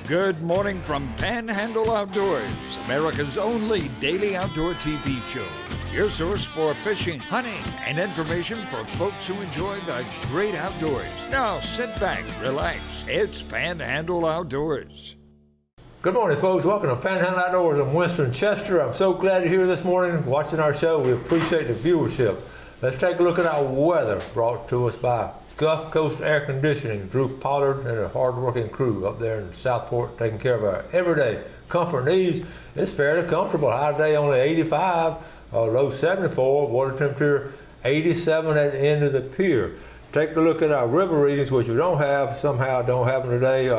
Good morning from Panhandle Outdoors, America's only daily outdoor TV show. Your source for fishing, hunting, and information for folks who enjoy the great outdoors. Now sit back, relax. It's Panhandle Outdoors. Good morning, folks. Welcome to Panhandle Outdoors. I'm Winston Chester. I'm so glad you're here this morning watching our show. We appreciate the viewership. Let's take a look at our weather brought to us by Gulf Coast Air Conditioning. Drew Pollard and a hard-working crew up there in Southport taking care of our everyday comfort needs. It's fairly comfortable. High today only 85, low 74, water temperature 87 at the end of the pier. Take a look at our river readings, which we don't have them today.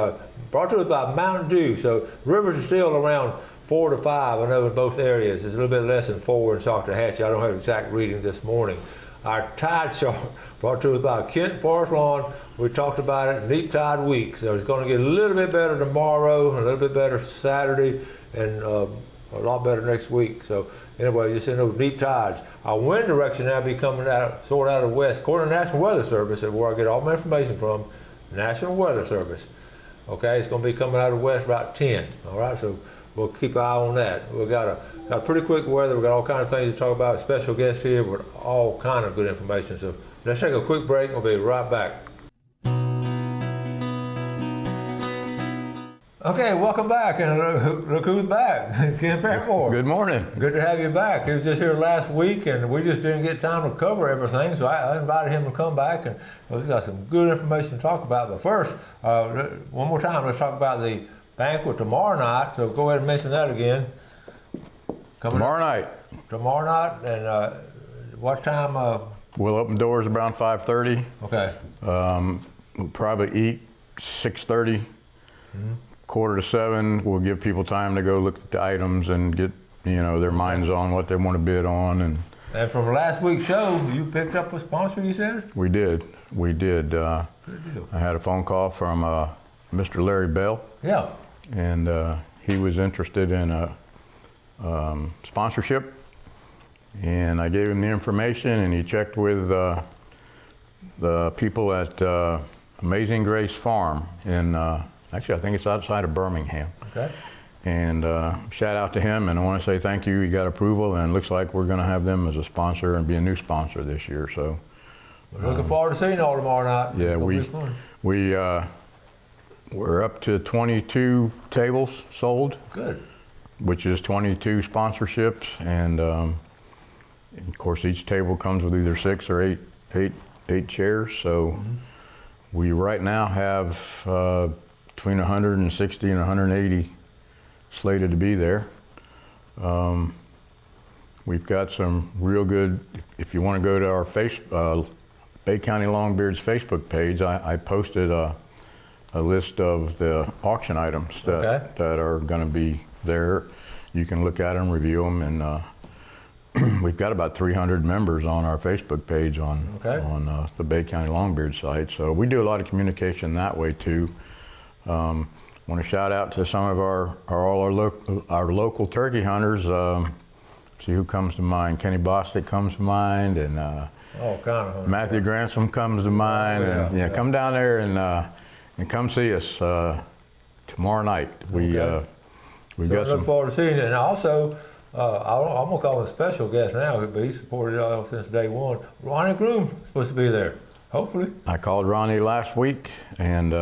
Brought to us by Mountain Dew. So rivers are still around 4 to 5, I know, in both areas. It's a little bit less than 4 in Saltahatchee. I don't have an exact reading this morning. Our tide chart brought to us by Kent Forest Lawn. We talked about it, neap tide week. So it's going to get a little bit better tomorrow, a little bit better Saturday, and a lot better next week. So anyway, just in those neap tides. Our wind direction now be coming out, sort out of the west. According to the National Weather Service, that's where I get all my information from, National Weather Service. Okay, it's going to be coming out of the west about 10. All right, so we'll keep an eye on that. We've got a pretty quick weather. We've got all kinds of things to talk about. Special guests here with all kind of good information. So let's take a quick break. We'll be right back. Okay, welcome back. And look who's back. Ken Paramore. Good morning. Good to have you back. He was just here last week, and we just didn't get time to cover everything, so I invited him to come back, and we've got some good information to talk about. But first, one more time, let's talk about the banquet tomorrow night. So go ahead and mention that again. Tomorrow night, and what time? we'll open doors around 5:30. Okay. We'll probably eat 6:30. Quarter to 7. We'll give people time to go look at the items and get their minds on what they want to bid on. And from last week's show, you picked up a sponsor, you said? We did. Good deal. I had a phone call from Mr. Larry Bell. Yeah. And he was interested in a sponsorship. And I gave him the information, and he checked with the people at Amazing Grace Farm in, actually I think it's outside of Birmingham. Okay. And shout out to him, and I want to say thank you. He got approval, and it looks like we're going to have them as a sponsor and be a new sponsor this year. So we're looking forward to seeing you all tomorrow night. Yeah, we're up to 22 tables sold. Good. Which is 22 sponsorships, and of course each table comes with either 6 or 8 chairs. So we right now have between 160 and 180 slated to be there. We've got some real good, if you want to go to our Bay County Longbeard's Facebook page, I posted a list of the auction items that are going to be there. You can look at them, review them, and we've got about 300 members on our Facebook page on the Bay County Longbeard site. So we do a lot of communication that way too. Want to shout out to some of our local turkey hunters. See who comes to mind. Kenny Bostic comes to mind, and Matthew Grantham comes to mind. Come down there and come see us tomorrow night. We've got look forward to seeing you. And also, I'm gonna call him a special guest now, but he's supported us since day one. Ronnie Groom is supposed to be there. Hopefully. I called Ronnie last week, and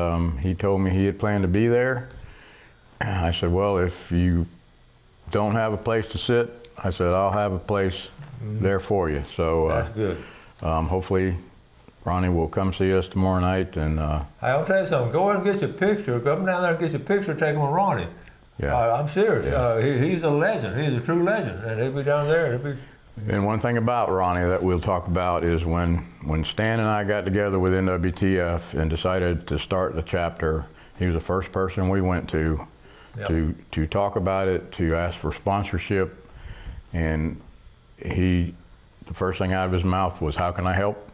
he told me he had planned to be there. I said, well, if you don't have a place to sit, I said, I'll have a place there for you. So that's good. Hopefully Ronnie will come see us tomorrow night. And hey, I'll tell you something. Go ahead and get your picture. Come down there and get your picture taken with Ronnie. Yeah. I'm serious. Yeah. He's a legend. He's a true legend, and he'll be down there. And one thing about Ronnie that we'll talk about is when Stan and I got together with NWTF and decided to start the chapter, he was the first person we went to talk about it, to ask for sponsorship, and the first thing out of his mouth was, how can I help?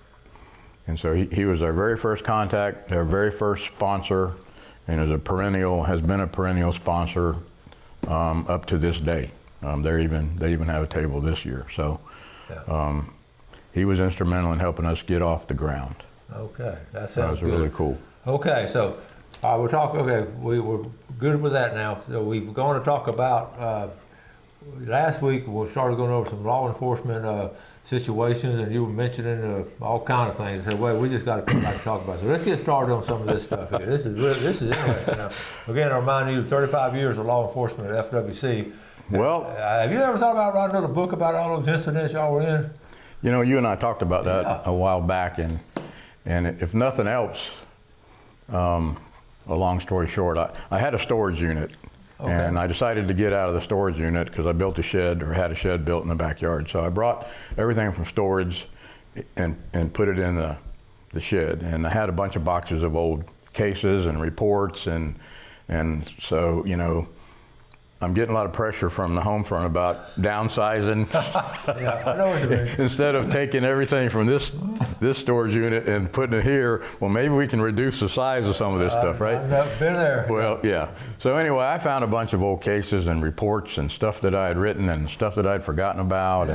And so he was our very first contact, our very first sponsor, and has been a perennial sponsor up to this day. They even have a table this year. So he was instrumental in helping us get off the ground. Okay, that sounds good. That was really cool. Okay, so we're talking. Okay, we were good with that now. So we're going to talk about, last week we started going over some law enforcement situations, and you were mentioning all kinds of things. I said, well, we just got to come back and talk about it. So let's get started on some of this stuff here. This is interesting. Now, again, I remind you, 35 years of law enforcement at FWC. Well, have you ever thought about writing another book about all those incidents y'all were in? You know, you and I talked about that a while back, and if nothing else, a long story short, I had a storage unit. Okay. And I decided to get out of the storage unit because I built a shed, or had a shed built in the backyard. So I brought everything from storage and put it in the shed. And I had a bunch of boxes of old cases and reports, and so, you know, I'm getting a lot of pressure from the home front about downsizing. Yeah, I know what you mean. Instead of taking everything from this storage unit and putting it here, well, maybe we can reduce the size of some of this stuff, right? I've been there. Well, yeah. So anyway, I found a bunch of old cases and reports and stuff that I had written and stuff that I'd forgotten about,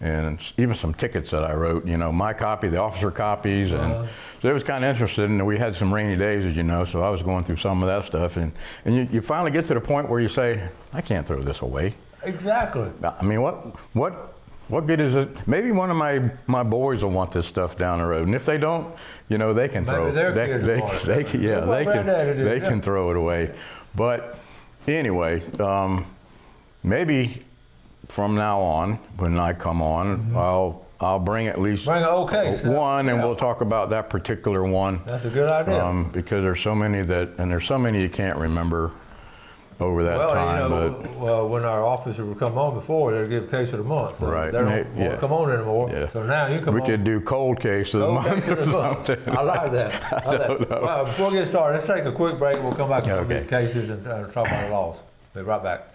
and even some tickets that I wrote, you know, my copy, the officer copies, and so it was kind of interesting. And we had some rainy days, as you know, so I was going through some of that stuff, and you finally get to the point where you say, I can't throw this away. Exactly. I mean, what good is it? Maybe one of my boys will want this stuff down the road, and if they don't, you know, they can throw it. They can throw it away. But anyway, maybe from now on, when I come on, I'll bring at least one, and we'll talk about that particular one. That's a good idea. Because there's so many there's so many you can't remember over that time. You know, well, when our officer would come on before, they'd give case of the month. So right. They don't want to come on anymore. Yeah. So now you come on. We could do cold case of the month or something. I like that. Well, before we get started, let's take a quick break. We'll come back to some of these cases and talk about the laws. We'll be right back.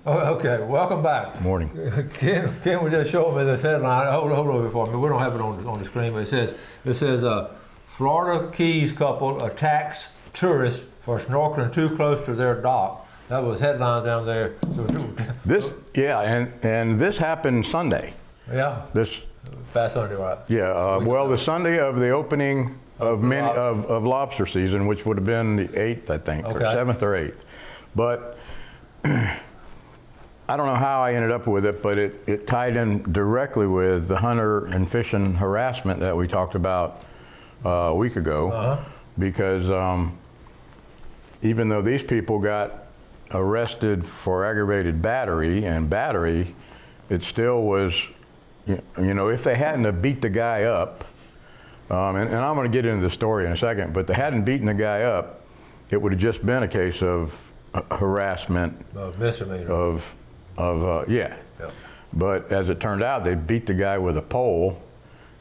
Okay, welcome back. Morning. Ken was just showing me this headline. Hold on before me. We don't have it on the screen, but it says Florida Keys couple attacks tourists for snorkeling too close to their dock. That was headline down there. And this happened Sunday. Yeah. This past Sunday, right? Yeah. Well, the Sunday of the opening of lobster season, which would have been the 8th, I think, or 7th or 8th, but. I don't know how I ended up with it, but it tied in directly with the hunter and fishing harassment that we talked about a week ago, because even though these people got arrested for aggravated battery, it still was, you know, if they hadn't have beat the guy up, and I'm going to get into the story in a second, but they hadn't beaten the guy up, it would have just been a case of harassment, misdemeanor. But as it turned out, they beat the guy with a pole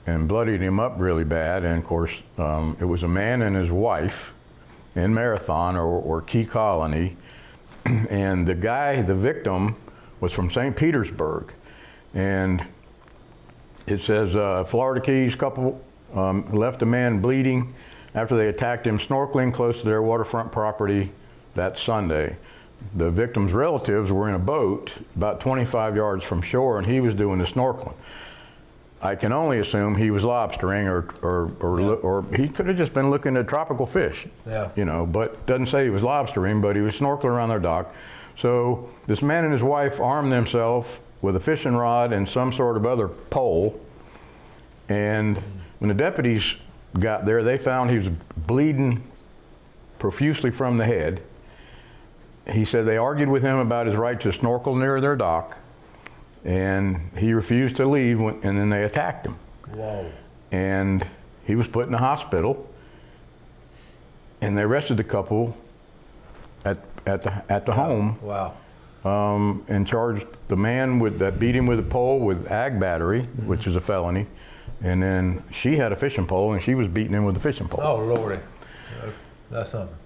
and bloodied him up really bad. And of course, it was a man and his wife in Marathon or Key Colony. And the victim, was from St. Petersburg. And it says Florida Keys couple left a man bleeding after they attacked him snorkeling close to their waterfront property that Sunday. The victim's relatives were in a boat about 25 yards from shore, and he was doing the snorkeling. I can only assume he was lobstering, or he could have just been looking at tropical fish. Yeah. You know, but doesn't say he was lobstering, but he was snorkeling around their dock. So this man and his wife armed themselves with a fishing rod and some sort of other pole. And when the deputies got there, they found he was bleeding profusely from the head. He said they argued with him about his right to snorkel near their dock, and he refused to leave, and then they attacked him. Whoa. And he was put in the hospital, and they arrested the couple at the home. Wow. And charged the man that beat him with a pole with ag battery, which is a felony, and then she had a fishing pole, and she was beating him with a fishing pole. Oh, Lordy. That's something.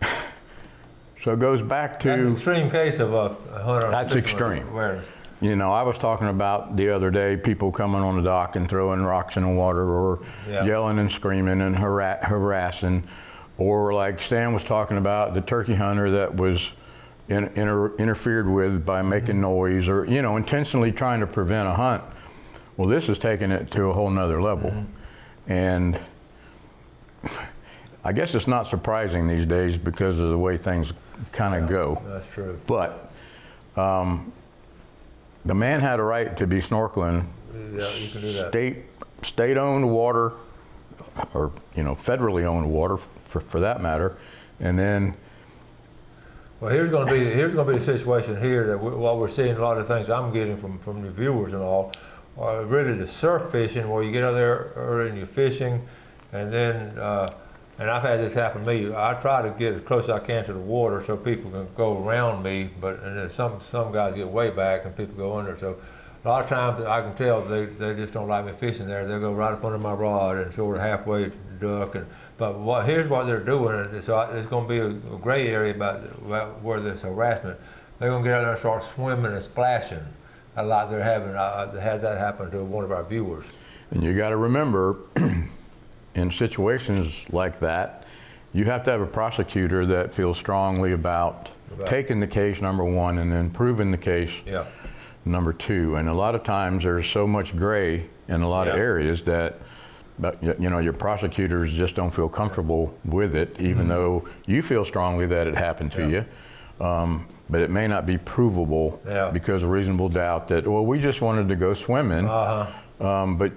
So it goes back to... That's an extreme case of a hunter. That's extreme. Awareness. You know, I was talking about the other day people coming on the dock and throwing rocks in the water, or yelling and screaming and harassing, or like Stan was talking about, the turkey hunter that was interfered with by making noise, or, you know, intentionally trying to prevent a hunt. Well, this is taking it to a whole nother level. And I guess it's not surprising these days because of the way things kind of go. That's true. But the man had a right to be snorkeling. Yeah, you can do that. State-owned water, or federally owned water for that matter, and then. Well, here's going to be the situation here that while we're seeing a lot of things I'm getting from the viewers and all, are really the surf fishing, where you get out there early and you're fishing, and then and I've had this happen to me. I try to get as close as I can to the water so people can go around me, and then some guys get way back and people go under. So a lot of times I can tell they just don't like me fishing there. They'll go right up under my rod and sort of halfway duck. But here's what they're doing. So it's going to be a gray area about where there's harassment. They're going to get out there and start swimming and splashing. A lot they're having. I had that happen to one of our viewers. And you got to remember, in situations like that, you have to have a prosecutor that feels strongly about taking the case, number one, and then proving the case, number two. And a lot of times there's so much gray in a lot of areas that your prosecutors just don't feel comfortable with it, even though you feel strongly that it happened to you. But it may not be provable because of reasonable doubt that, well, we just wanted to go swimming. But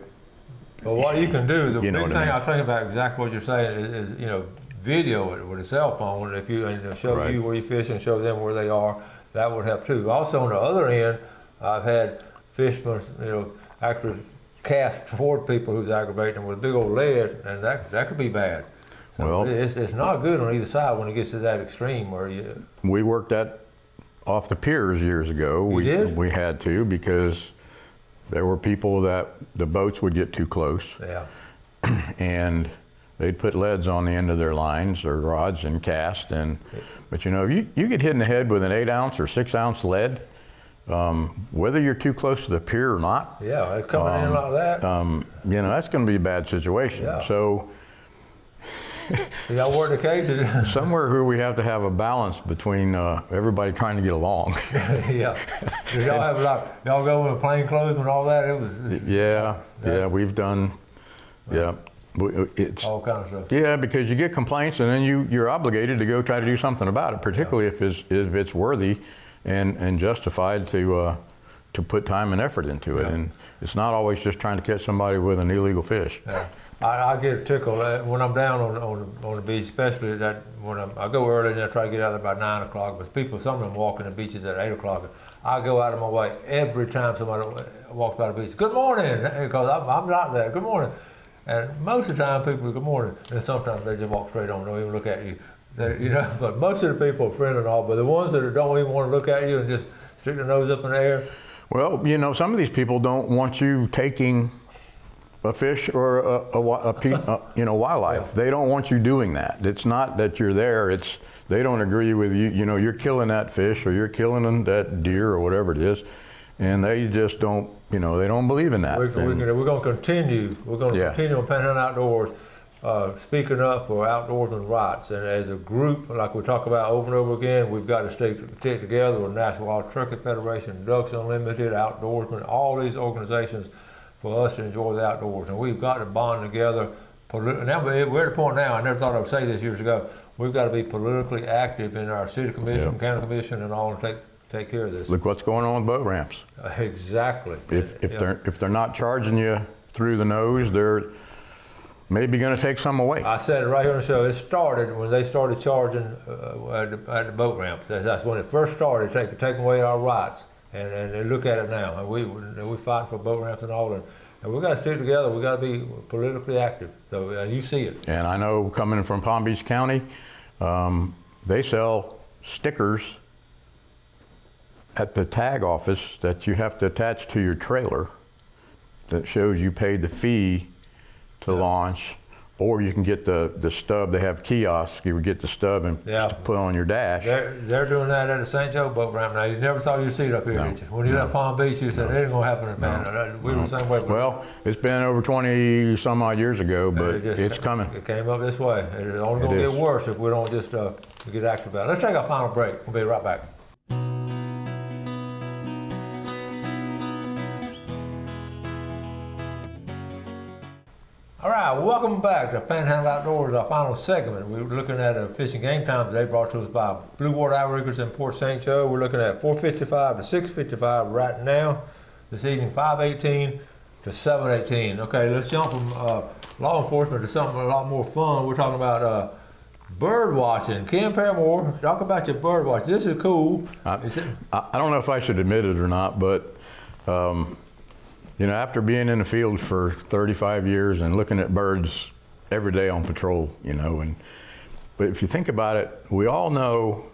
well, what you can do, the big thing I was thinking about exactly what you're saying is video it with a cell phone. If you show you where you fish and show them where they are, that would help too. Also, on the other end, I've had fishermen, actually cast toward people who's aggravating them with a big old lead, and that could be bad. So well, it's not good on either side when it gets to that extreme where you. We worked that off the piers years ago. We had to, because there were people that the boats would get too close. Yeah. And they'd put leads on the end of their lines or rods and cast. But if you get hit in the head with an 8-ounce or 6-ounce lead, whether you're too close to the pier or not. Yeah, coming in like that. That's going to be a bad situation. Yeah. So. Y'all work the cases. Somewhere where we have to have a balance between everybody trying to get along. Yeah. Y'all have y'all go in plain clothes and all that? Yeah, we've done, it's all kinds of stuff. Yeah, because you get complaints and then you're obligated to go try to do something about it, particularly if it's worthy and justified to put time and effort into it. And it's not always just trying to catch somebody with an illegal fish. Yeah. I get a tickle when I'm down on the beach, especially that when I go early and I try to get out there by 9 o'clock. But some of them walking the beaches at 8 o'clock. I go out of my way every time somebody walks by the beach. Good morning, because I'm not there. Good morning, and most of the time people good morning, and sometimes they just walk straight on, don't even look at you. But most of the people are friendly and all. But the ones that don't even want to look at you and just stick their nose up in the air. Well, some of these people don't want you taking a fish or wildlife. Yeah. They don't want you doing that. It's not that you're there. They don't agree with you. You're killing that fish or you're killing that deer or whatever it is, and they just don't. They don't believe in that. We're going to continue. We're going to continue on Panhandle Outdoors, speaking up for outdoorsman rights, and as a group, like we talk about over and over again, we've got to stick together with National Wild Turkey Federation, Ducks Unlimited, Outdoorsmen, all these organizations, for us to enjoy the outdoors. And we've got to bond together. Now we're at the point now, I never thought I would say this years ago, we've got to be politically active in our city commission, county commission, and all, and take care of this. Look what's going on with boat ramps. Exactly. If they're not charging you through the nose, they're maybe going to take some away. I said it right here on the show. It started when they started charging at the boat ramps. That's when it first started, taking away our rights. And look at it now. And we fight for boat ramps and all that. And we've got to stick together. We've got to be politically active. So you see it. And I know coming from Palm Beach County, they sell stickers at the tag office that you have to attach to your trailer that shows you paid the fee to launch. Or you can get the stub. They have kiosks. You would get the stub and put on your dash. They're doing that at the St. Joe boat ramp now. You never thought you'd see it up here, did you? When you were at Palm Beach, you said it ain't gonna happen in Panhandle. We were the same way. Well, it's been over 20 some odd years ago, but it's coming. It came up this way. It's only gonna get worse if we don't just get active about it. Let's take our final break. We'll be right back. All right, welcome back to Panhandle Outdoors, our final segment. We were looking at a fishing game time today brought to us by Blue Water Outriggers in Port St. Joe. We're looking at 455 to 655 right now. This evening, 518 to 718. Okay, let's jump from law enforcement to something a lot more fun. We're talking about bird watching. Ken Paramore, talk about your bird watching. This is cool. I don't know if I should admit it or not, but you know, after being in the field for 35 years and looking at birds every day on patrol, you know, but if you think about it, we all know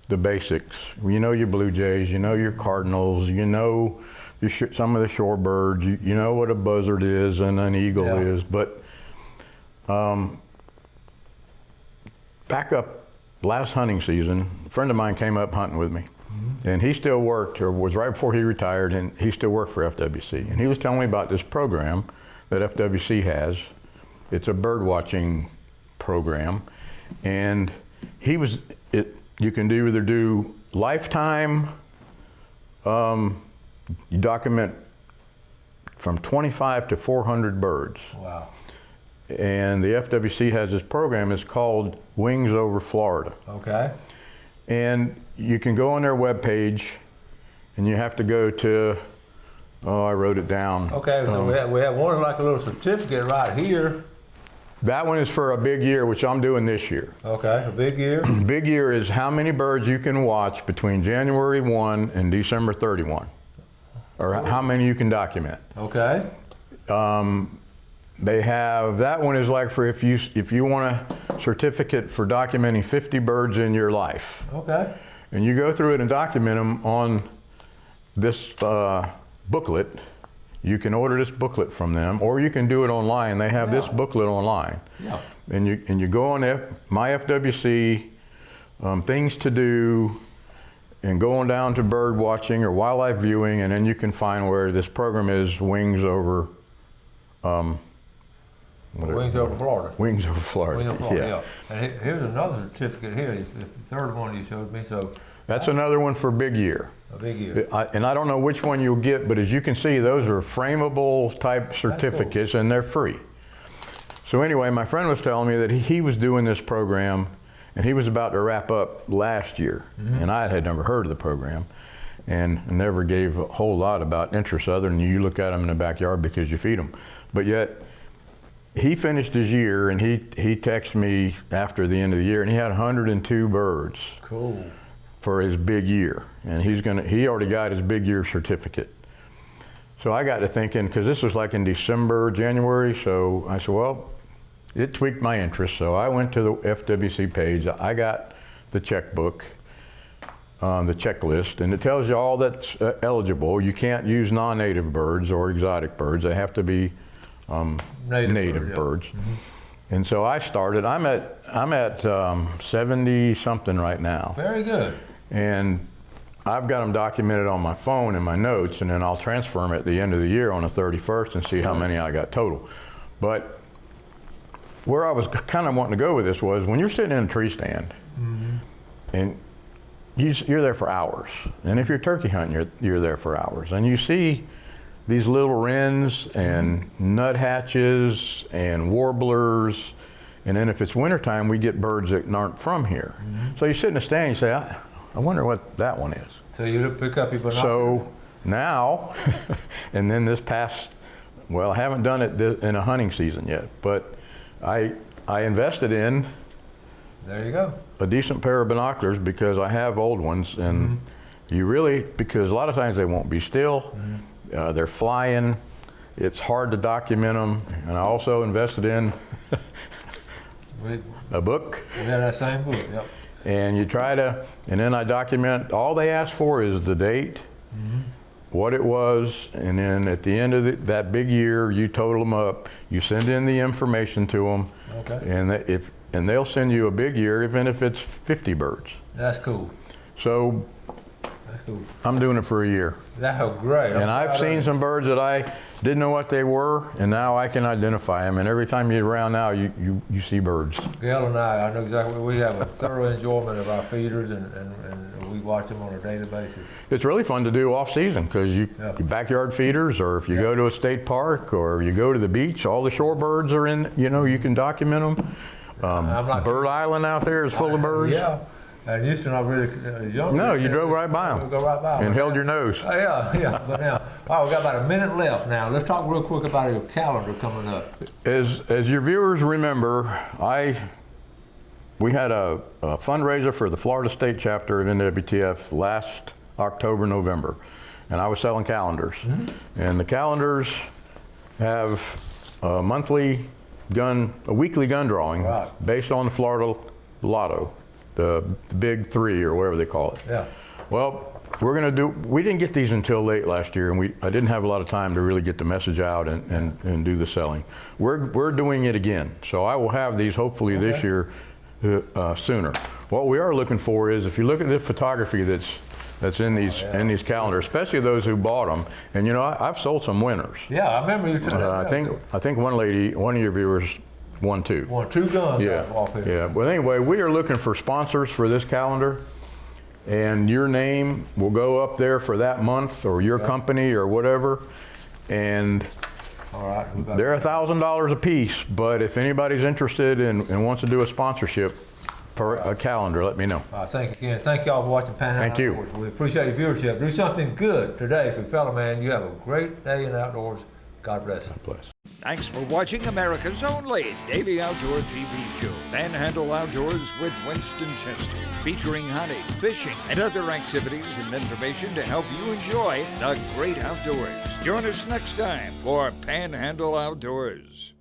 the basics. You know your blue jays, you know your cardinals, you know some of the shorebirds, you know what a buzzard is and an eagle is, but back up last hunting season, a friend of mine came up hunting with me. And he still worked, or was right before he retired, and he still worked for FWC. And he was telling me about this program that FWC has. It's a bird watching program. And you can either do lifetime, you document from 25 to 400 birds. Wow. And the FWC has this program, it's called Wings Over Florida. Okay. And you can go on their webpage, and you have to go to, I wrote it down. Okay, so we have one like a little certificate right here. That one is for a big year, which I'm doing this year. Okay, a big year. Big year is how many birds you can watch between January 1 and December 31, or how many you can document. Okay. They have, that one is like for if you want a certificate for documenting 50 birds in your life. Okay. And you go through it and document them on this booklet. You can order this booklet from them, or you can do it online. They have this booklet online. Yeah. And you go on My FWC, things to do, and go on down to bird watching or wildlife viewing, and then you can find where this program is, Wings Over Wings Over Florida. Wings Over Florida. Wings Over Florida, yeah. And here's another certificate here, the third one you showed me. So that's another one for big year. A big year. And I don't know which one you'll get, but as you can see, those are frameable type certificates, and they're free. So anyway, my friend was telling me that he was doing this program, and he was about to wrap up last year, and I had never heard of the program, and never gave a whole lot about interest other than you look at them in the backyard because you feed them. But yet, he finished his year, and he texted me after the end of the year, and he had 102 birds. Cool. For his big year, and he already got his big year certificate. So I got to thinking, because this was like in December, January, so I said, well, it tweaked my interest, so I went to the FWC page. I got the checkbook, the checklist, and it tells you all that's eligible. You can't use non-native birds or exotic birds. They have to be native birds. And so I started. I'm at 70 something right now. Very good. And I've got them documented on my phone in my notes, and then I'll transfer them at the end of the year on the 31st and see how many I got total. But where I was kind of wanting to go with this was when you're sitting in a tree stand, and you're there for hours, and if you're turkey hunting, you're there for hours, and you see these little wrens and nuthatches and warblers, and then if it's wintertime, we get birds that aren't from here. So you sit in the stand and you say, I wonder what that one is. So you pick up your binoculars. So now, and then this past, well, I haven't done it in a hunting season yet, but I invested in there you go. A decent pair of binoculars because I have old ones, and you really, because a lot of times they won't be still. They're flying. It's hard to document them. And I also invested in a book. We have that same book, yep. And you try to, and then I document, all they ask for is the date, what it was, and then at the end of that big year, you total them up, you send in the information to them, and they'll send you a big year, even if it's 50 birds. That's cool. So That's cool. I'm doing it for a year. That's great. And I've seen some birds that I didn't know what they were, and now I can identify them. And every time you're around now, you see birds. Gail and I know exactly. We have a thorough enjoyment of our feeders, and we watch them on a daily basis. It's really fun to do off season because your backyard feeders, or if you go to a state park, or you go to the beach, all the shorebirds are in. You can document them. Bird Island out there is full of birds. Yeah. And used to not really young. No, you drove right by them. Go right by them. And held your nose. Yeah. But now, all right, we got about a minute left now. Let's talk real quick about your calendar coming up. As your viewers remember, we had a fundraiser for the Florida State Chapter at NWTF last October, November, and I was selling calendars. Mm-hmm. And the calendars have a weekly gun drawing based on the Florida Lotto. The big three or whatever they call it. Yeah. Well, we didn't get these until late last year, and I didn't have a lot of time to really get the message out and do the selling. We're doing it again. So I will have these hopefully this year sooner. What we are looking for is, if you look at the photography that's in these calendars, especially those who bought them, and I've sold some winners. Yeah, I remember you telling me. I think one of your viewers won two. Won 2 guns off here. Yeah, but anyway, we are looking for sponsors for this calendar, and your name will go up there for that month, or your company or whatever, and they're $1,000 a piece, but if anybody's interested and wants to do a sponsorship for a calendar, let me know. Thank you again. Thank y'all for watching Panhandle Thank you. Outdoors. We appreciate your viewership. Do something good today for your fellow man. You have a great day in the outdoors. God bless. God bless. Thanks for watching America's only daily outdoor TV show, Panhandle Outdoors with Winston Chester, featuring hunting, fishing, and other activities and information to help you enjoy the great outdoors. Join us next time for Panhandle Outdoors.